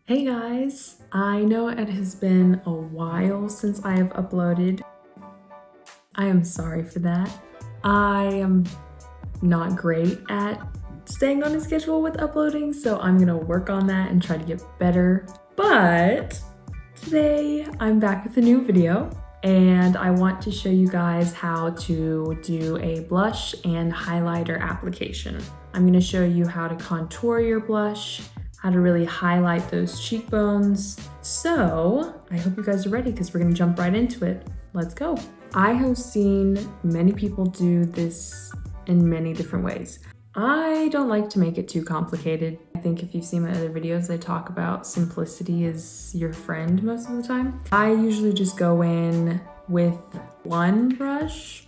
Hey guys, I know it has been a while since I have uploaded. I am sorry for that. I am not great at staying on a schedule with uploading, so I'm gonna work on that and try to get better. But today I'm back with a new video and I want to show you guys how to do a blush and highlighter application. I'm gonna show you how to contour your blush, how to really highlight those cheekbones. So I hope you guys are ready because we're gonna jump right into it. Let's go. I have seen many people do this in many different ways. I don't like to make it too complicated. I think if you've seen my other videos, I talk about simplicity is your friend most of the time. I usually just go in with one brush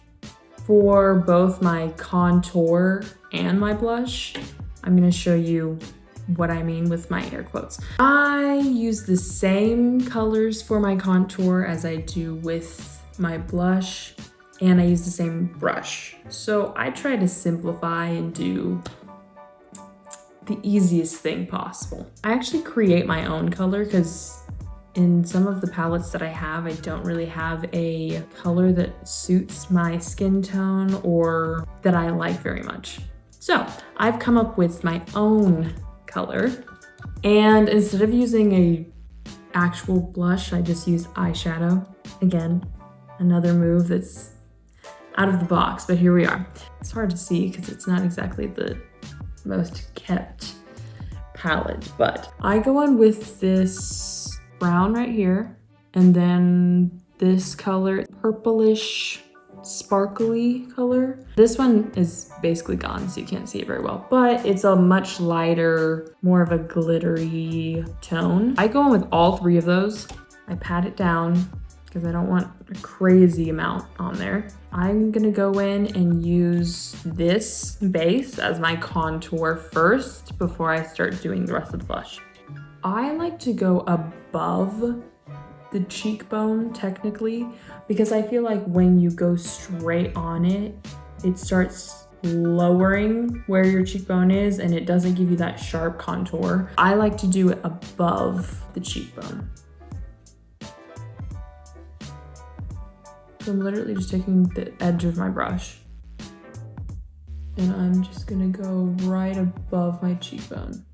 for both my contour and my blush. I'm gonna show you what I mean with my air quotes. I use the same colors for my contour as I do with my blush, and I use the same brush. So I try to simplify and do the easiest thing possible. I actually create my own color because in some of the palettes that I have, I don't really have a color that suits my skin tone or that I like very much. So I've come up with my own color, and instead of using a actual blush, I just use eyeshadow. Again, another move that's out of the box, but here we are. It's hard to see because it's not exactly the most kept palette, but I go on with this brown right here, and then this color, purplish, sparkly color. This one is basically gone, so you can't see it very well, but it's a much lighter, more of a glittery tone. I go in with all three of those. I pat it down because I don't want a crazy amount on there. I'm gonna go in and use this base as my contour first before I start doing the rest of the blush. I like to go above the cheekbone technically, because I feel like when you go straight on it, it starts lowering where your cheekbone is and it doesn't give you that sharp contour. I like to do it above the cheekbone. So I'm literally just taking the edge of my brush and I'm just gonna go right above my cheekbone.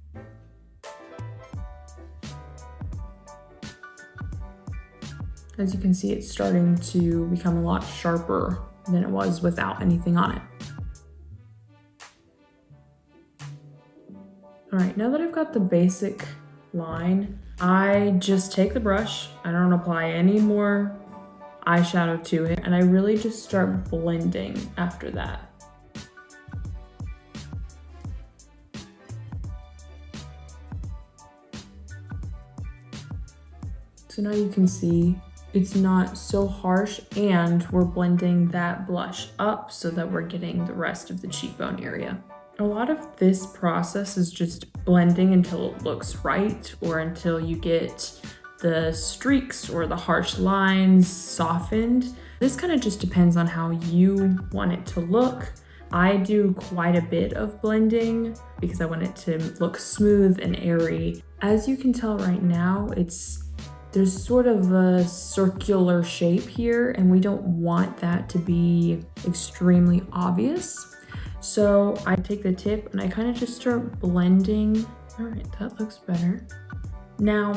As you can see, it's starting to become a lot sharper than it was without anything on it. All right, now that I've got the basic line, I just take the brush, I don't apply any more eyeshadow to it, and I really just start blending after that. So now you can see it's not so harsh, and we're blending that blush up so that we're getting the rest of the cheekbone area. A lot of this process is just blending until it looks right, or until you get the streaks or the harsh lines softened. This kind of just depends on how you want it to look. I do quite a bit of blending because I want it to look smooth and airy. As you can tell right now, there's sort of a circular shape here, and we don't want that to be extremely obvious. So I take the tip and I kind of just start blending. All right, that looks better. Now,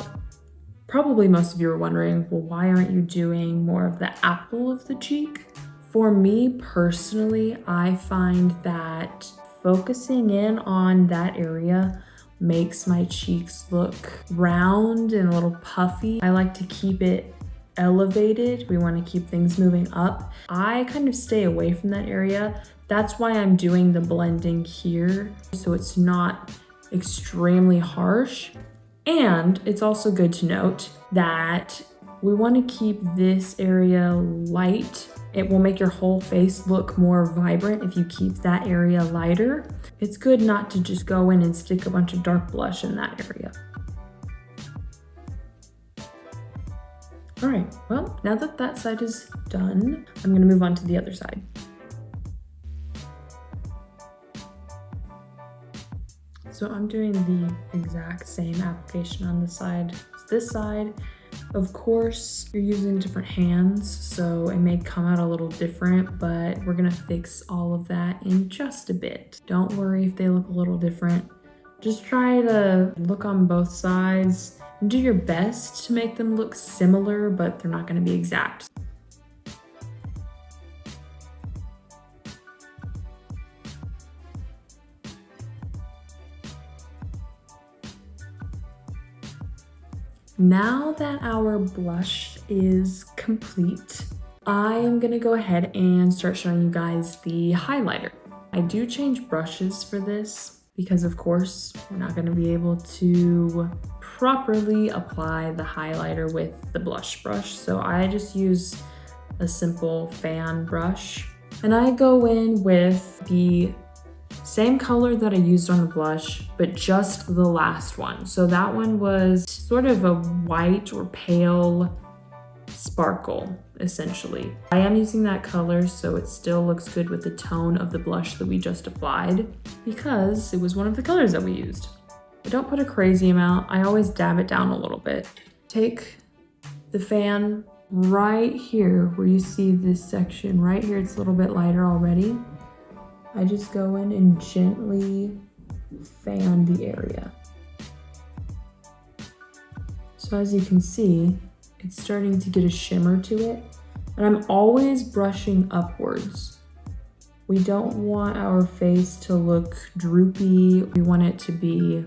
probably most of you are wondering, well, why aren't you doing more of the apple of the cheek? For me personally, I find that focusing in on that area makes my cheeks look round and a little puffy. I like to keep it elevated. We want to keep things moving up. I kind of stay away from that area. That's why I'm doing the blending here, so it's not extremely harsh. And it's also good to note that we want to keep this area light. It will make your whole face look more vibrant if you keep that area lighter. It's good not to just go in and stick a bunch of dark blush in that area. All right, well, now that that side is done, I'm gonna move on to the other side. So I'm doing the exact same application on the side as this side. Of course, you're using different hands, so it may come out a little different, but we're gonna fix all of that in just a bit. Don't worry if they look a little different. Just try to look on both sides and do your best to make them look similar, but they're not gonna be exact. Now that our blush is complete, I am gonna go ahead and start showing you guys the highlighter. I do change brushes for this because of course we're not gonna be able to properly apply the highlighter with the blush brush. So I just use a simple fan brush and I go in with the same color that I used on the blush, but just the last one. So that one was sort of a white or pale sparkle, essentially. I am using that color so it still looks good with the tone of the blush that we just applied because it was one of the colors that we used. But don't put a crazy amount. I always dab it down a little bit. Take the fan right here where you see this section right here. It's a little bit lighter already. I just go in and gently fan the area. So as you can see, it's starting to get a shimmer to it. And I'm always brushing upwards. We don't want our face to look droopy. We want it to be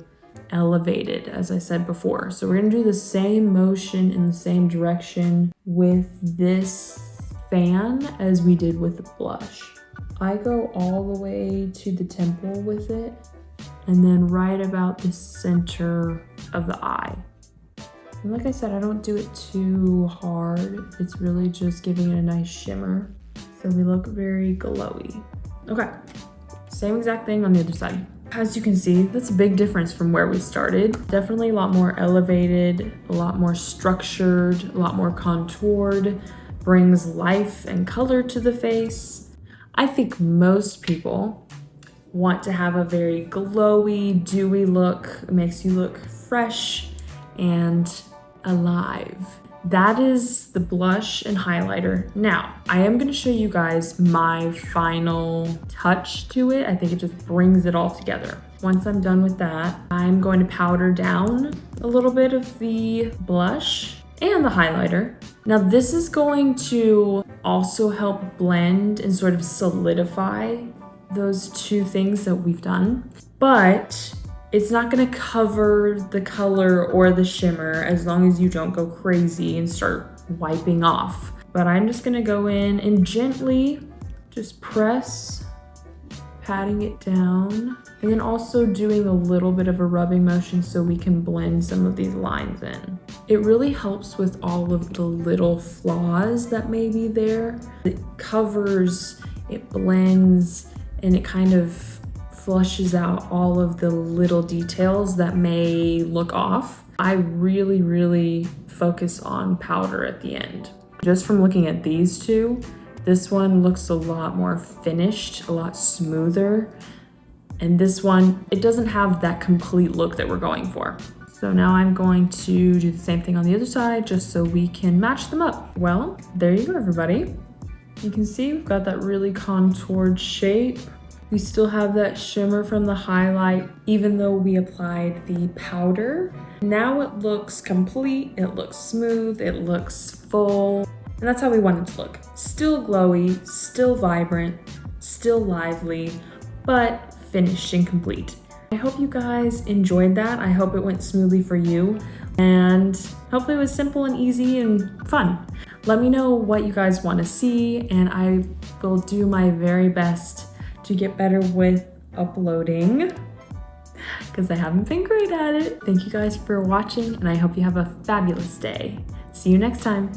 elevated, as I said before. So we're gonna do the same motion in the same direction with this fan as we did with the blush. I go all the way to the temple with it and then right about the center of the eye. And like I said, I don't do it too hard. It's really just giving it a nice shimmer. So we look very glowy. Okay, same exact thing on the other side. As you can see, that's a big difference from where we started. Definitely a lot more elevated, a lot more structured, a lot more contoured, brings life and color to the face. I think most people want to have a very glowy, dewy look. It makes you look fresh and alive. That is the blush and highlighter. Now, I am gonna show you guys my final touch to it. I think it just brings it all together. Once I'm done with that, I'm going to powder down a little bit of the blush and the highlighter. Now this is going to also help blend and sort of solidify those two things that we've done, but it's not gonna cover the color or the shimmer as long as you don't go crazy and start wiping off. But I'm just gonna go in and gently just press, patting it down, and then also doing a little bit of a rubbing motion so we can blend some of these lines in. It really helps with all of the little flaws that may be there. It covers, it blends, and it kind of flushes out all of the little details that may look off. I really focus on powder at the end. Just from looking at these two, this one looks a lot more finished, a lot smoother. And this one, it doesn't have that complete look that we're going for. So now I'm going to do the same thing on the other side just so we can match them up. Well, there you go, everybody. You can see we've got that really contoured shape. We still have that shimmer from the highlight, even though we applied the powder. Now it looks complete, it looks smooth, it looks full, and that's how we want it to look. Still glowy, still vibrant, still lively, but finished and complete. I hope you guys enjoyed that. I hope it went smoothly for you, and hopefully it was simple and easy and fun. Let me know what you guys want to see, and I will do my very best to get better with uploading because I haven't been great at it. Thank you guys for watching, and I hope you have a fabulous day. See you next time.